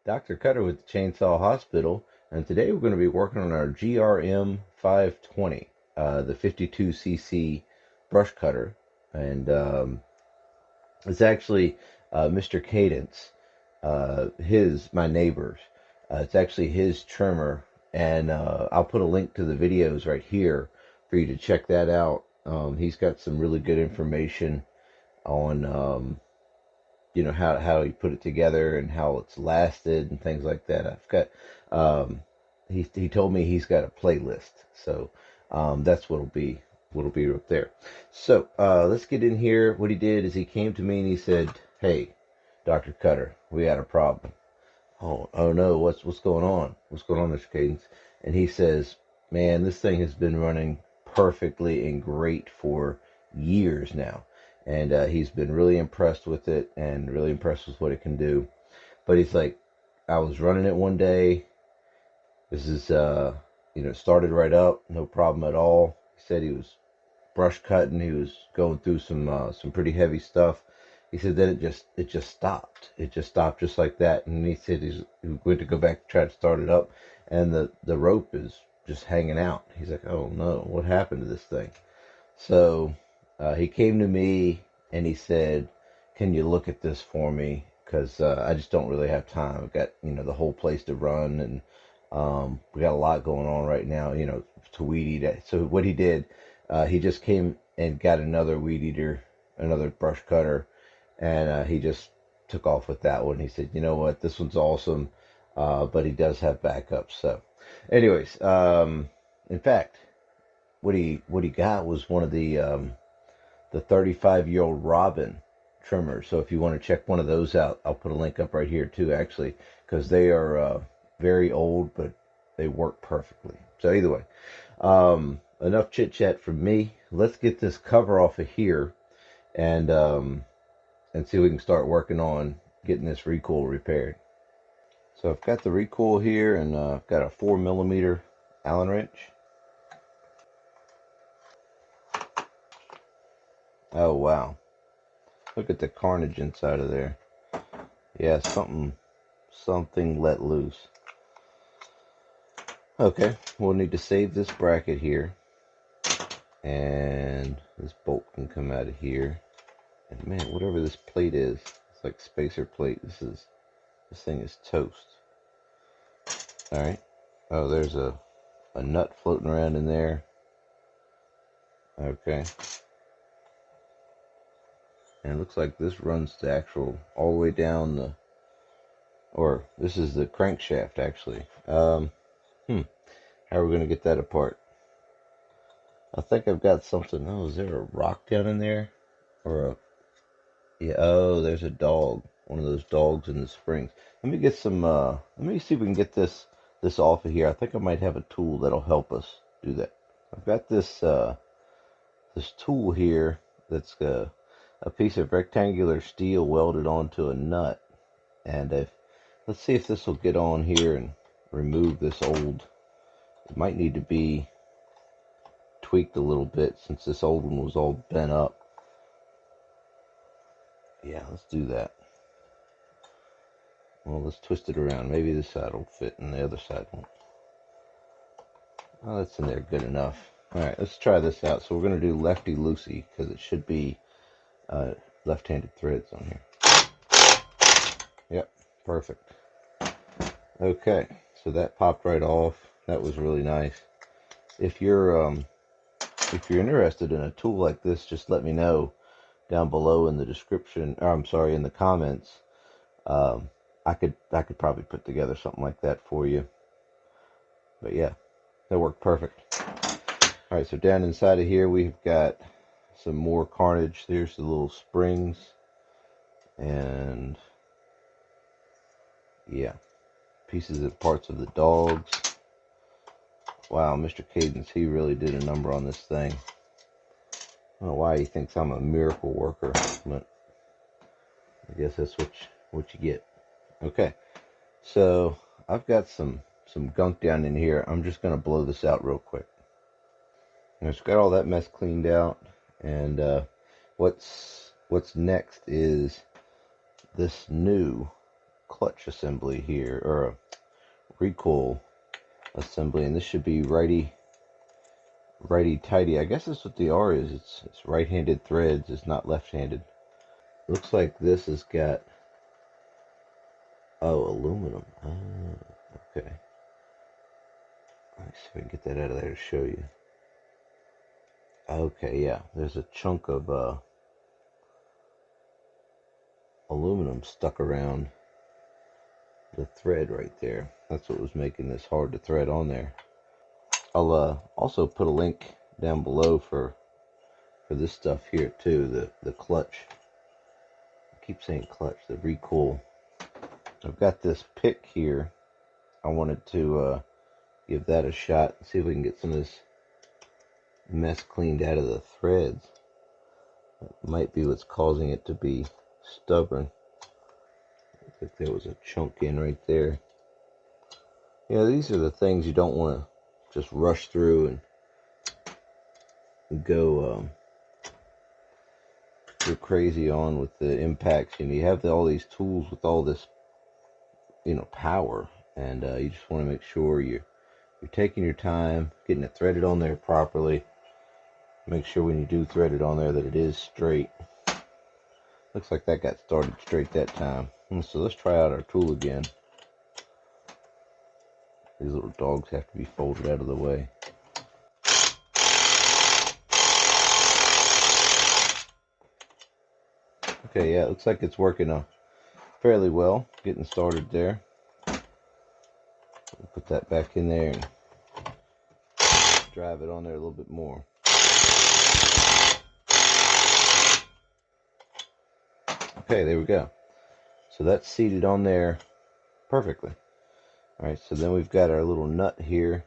Dr. Cutter with the Chainsaw Hospital, and today we're going to be working on our GRM 520, the 52cc brush cutter, and it's actually Mr. Cadence, my neighbor's. It's actually his trimmer, and I'll put a link to the videos right here for you to check that out. He's got some really good information on how he put it together and how it's lasted and things like that. I've got he told me he's got a playlist, so that's what'll be up there. So let's get in here. What he did is he came to me and he said, "Hey, Dr. Cutter, we had a problem." Oh no, what's going on? What's going on, Mr. Cadence? And he says, "Man, this thing has been running perfectly and great for years now." And he's been really impressed with it and really impressed with what it can do. But he's like, I was running it one day. This is, started right up, no problem at all. He said he was brush cutting. He was going through some pretty heavy stuff. He said then it just stopped. It just stopped just like that. And he said he going to go back and try to start it up, and the rope is just hanging out. He's like, oh no, what happened to this thing? So he came to me and he said, "Can you look at this for me? Because I just don't really have time. I've got the whole place to run, and we got a lot going on right now. To weed eat it." So what he did, he just came and got another weed eater, another brush cutter, and he just took off with that one. He said, "You know what? This one's awesome, but he does have backups." So, anyways, in fact, what he got was one of the 35-year-old Robin trimmers. So if you want to check one of those out, I'll put a link up right here too, actually, because they are very old, but they work perfectly. So either way, enough chit chat from me. Let's get this cover off of here and see if we can start working on getting this recoil repaired. So I've got the recoil here, and I've got a 4mm Allen wrench. Oh wow, look at the carnage inside of there. Yeah, something let loose. Okay, we'll need to save this bracket here, and this bolt can come out of here. And man, whatever this plate is, it's like spacer plate. This thing is toast. All right. Oh, there's a nut floating around in there. Okay. And it looks like this runs the actual all the way down or this is the crankshaft actually. How are we gonna get that apart? I think I've got something. Oh, is there a rock down in there? Or yeah, oh, there's a dog. One of those dogs in the springs. Let me get let me see if we can get this off of here. I think I might have a tool that'll help us do that. I've got this tool here that's a piece of rectangular steel welded onto a nut. And let's see if this will get on here and remove this old. It might need to be tweaked a little bit since this old one was all bent up. Yeah, let's do that. Well, let's twist it around. Maybe this side will fit and the other side won't. Oh, that's in there good enough. Alright, let's try this out. So we're going to do lefty-loosey because it should be left-handed threads on here. Yep, perfect. Okay, so that popped right off. That was really nice. If you're interested in a tool like this, just let me know down below in the description. Or I'm sorry, in the comments. I could probably put together something like that for you. But yeah, that worked perfect. All right, so down inside of here we've got some more carnage. There's the little springs, and yeah, pieces of parts of the dogs. Wow, Mr. Cadence, he really did a number on this thing. I don't know why he thinks I'm a miracle worker, but I guess that's what you get. Okay, so I've got some gunk down in here. I'm just gonna blow this out real quick. And it's got all that mess cleaned out, and what's next is this new clutch assembly here, or a recoil assembly, and this should be righty tighty. I guess that's what the R is. It's right-handed threads. It's not left-handed. Looks like this has got, oh, aluminum. Okay. Let's see if I can get that out of there to show you. Okay, yeah. There's a chunk of aluminum stuck around the thread right there. That's what was making this hard to thread on there. I'll also put a link down below for this stuff here too, the clutch. I keep saying clutch, the recoil. I've got this pick here. I wanted to give that a shot and see if we can get some of this mess cleaned out of the threads. That might be what's causing it to be stubborn. I think there was a chunk in right there. Yeah, these are the things you don't want to just rush through and go crazy on with the impacts. You have all these tools with all this, power, and you just want to make sure you're taking your time, getting it threaded on there properly. Make sure when you do thread it on there that it is straight. Looks like that got started straight that time. So let's try out our tool again. These little dogs have to be folded out of the way. Okay, yeah, it looks like it's working fairly well. Getting started there. Put that back in there and drive it on there a little bit more. Okay, there we go. So that's seated on there perfectly. Alright, so then we've got our little nut here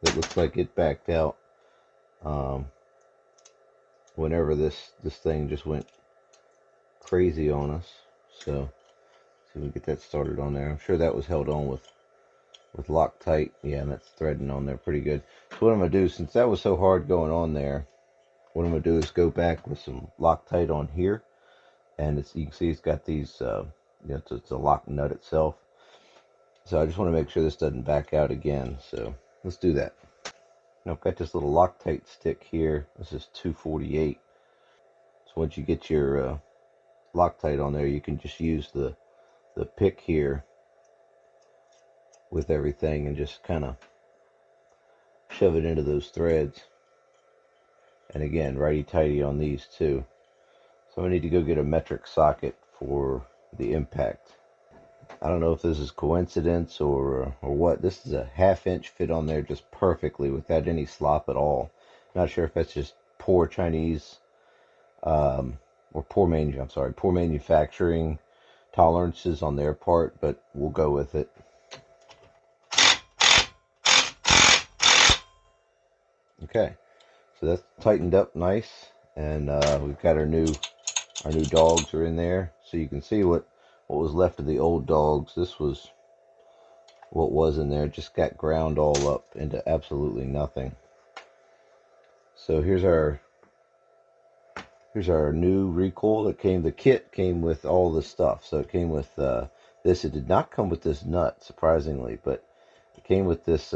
that looks like it backed out whenever this thing just went crazy on us. So see if we can get that started on there. I'm sure that was held on with Loctite. Yeah, and that's threading on there pretty good. So what I'm going to do, since that was so hard going on there, what I'm going to do is go back with some Loctite on here. And you can see it's got these, it's a lock nut itself. So I just want to make sure this doesn't back out again. So let's do that. Now I've got this little Loctite stick here. This is 248. So once you get your Loctite on there, you can just use the pick here with everything and just kind of shove it into those threads. And again, righty-tighty on these too. So I need to go get a metric socket for the impact. I don't know if this is coincidence or what. This is a 1/2 inch fit on there just perfectly without any slop at all. Not sure if that's just poor Chinese or poor manufacturing tolerances on their part, but we'll go with it. Okay, so that's tightened up nice, and we've got our new dogs are in there. So you can see what was left of the old dogs. This was what was in there. Just got ground all up into absolutely nothing. So here's our new recoil that came. The kit came with all the stuff. So it came with this. It did not come with this nut, surprisingly, but it came with this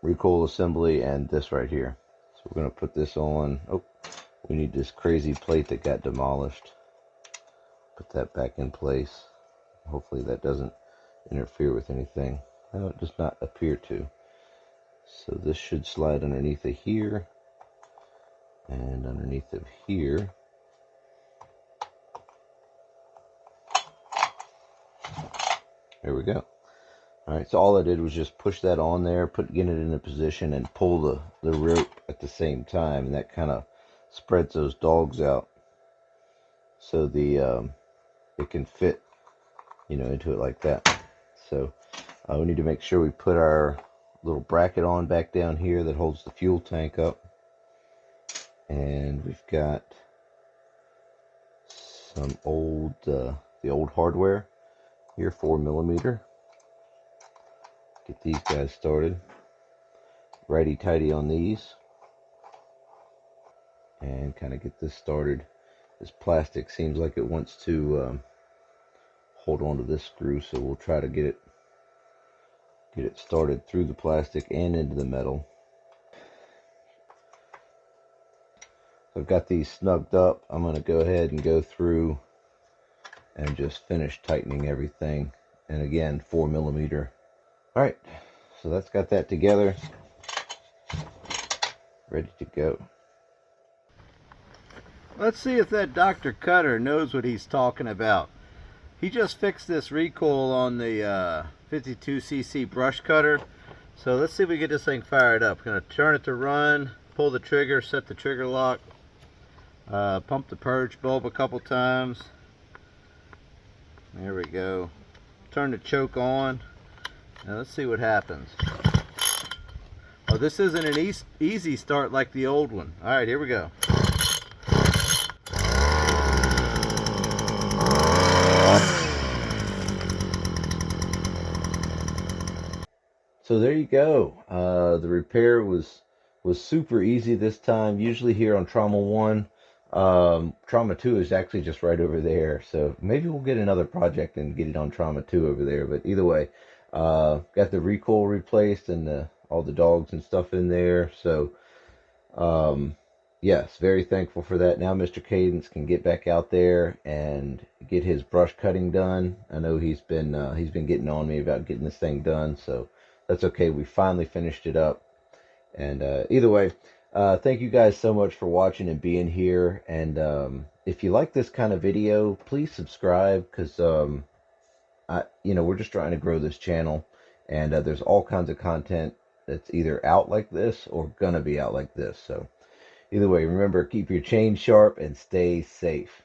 recoil assembly and this right here. So we're going to put this on. Oh, we need this crazy plate that got demolished. Put that back in place. Hopefully that doesn't interfere with anything. No, it does not appear to. So this should slide underneath of here and underneath of here. There we go. Alright, so all I did was just push that on there, get it in a position and pull the rope at the same time, and that kind of spreads those dogs out so it can fit, into it like that. So we need to make sure we put our little bracket on back down here that holds the fuel tank up. And we've got some the old hardware here, 4mm. Get these guys started. Righty-tighty on these. And kind of get this started This plastic seems like it wants to hold on to this screw, so we'll try to get it started through the plastic and into the metal. I've got these snugged up. I'm going to go ahead and go through and just finish tightening everything. And again, 4mm. All right, so that's got that together, ready to go. Let's see if that Dr. Cutter knows what he's talking about. He just fixed this recoil on the 52cc brush cutter. So let's see if we get this thing fired up. Gonna turn it to run, pull the trigger, set the trigger lock, pump the purge bulb a couple times. There we go. Turn the choke on. Now let's see what happens. Oh, this isn't an easy start like the old one. All right, here we go. So there you go. The repair was super easy this time. Usually here on Trauma 1, Trauma 2 is actually just right over there. So maybe we'll get another project and get it on Trauma 2 over there. But either way, got the recoil replaced and all the dogs and stuff in there. So yes, very thankful for that. Now Mr. Cadence can get back out there and get his brush cutting done. I know he's been getting on me about getting this thing done, so that's okay. We finally finished it up. And either way, thank you guys so much for watching and being here. And if you like this kind of video, please subscribe, because we're just trying to grow this channel, and there's all kinds of content that's either out like this or gonna be out like this. So either way, remember, keep your chain sharp and stay safe.